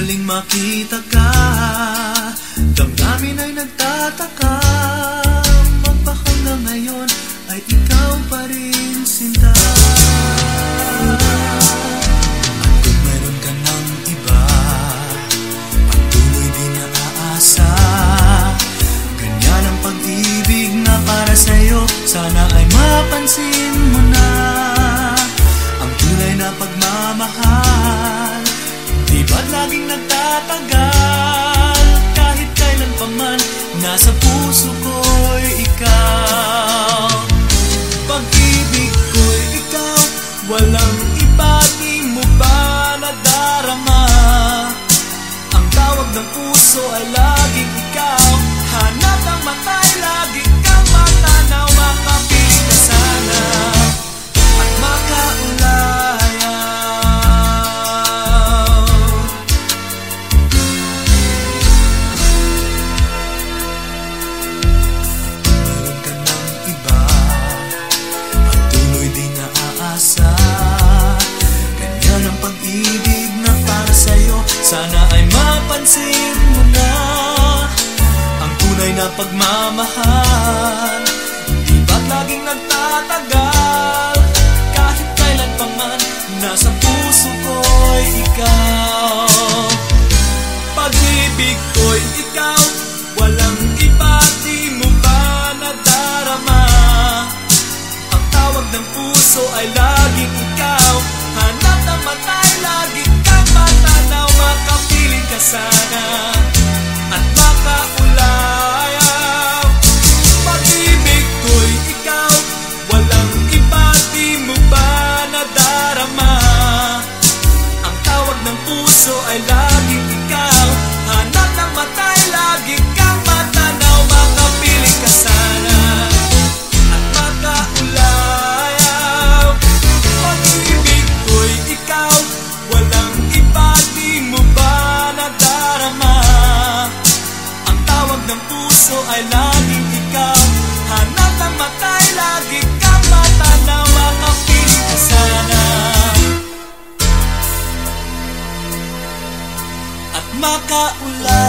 muling makita ka, damdamin ay nagtataka. Magpahanggang ngayon ay ikaw pa rin, sinta. At kung meron ka ng iba, patuloy din naaasa. Ganyan ang pag-ibig na para sa'yo, sana ay mapansin mo na. Ang tunay na pagmamahal, di ba't laging nagtatagal? Kahit kailan pa man, nasa puso ko'y ikaw. Pag-ibig ko'y ikaw, walang iba. Di mo ba nadarama? Ang tawag ng puso ay laging ikaw. Hanap ng mata'y lagi kang matanaw. Makapiling ka sana at makaulayaw. Meron ka ng iba, patuloy din naaasa. Ganyan ang pag-ibig na para sa'yo, sana ay mapansin mo na. Ang tunay na pagmamahal, di ba't laging nagtatagal? Kahit kailan pa man, nasa puso ko'y ikaw. Pag-ibig ko'y ikaw, walang iba. Di mo ba nadarama? Ang tawag ng puso ay laging ikaw. Hanap ng mata'y lagi kang matanaw. Makapiling ka sana at makaulayaw. Pag-ibig ko'y ikaw, walang iba. Di mo ba nadarama? Ang tawag ng puso ay laging ikaw. Hanap ng mata'y lagi kang matanaw. Makapiling ka sana at makaulayaw. Pag-ibig ko'y ikaw, walang iba. Di mo ba nadarama? Ang tawag ng puso ay laging ikaw. Hanap ng mata'y lagi kang matanaw. Makapiling ka sana at makaulayaw.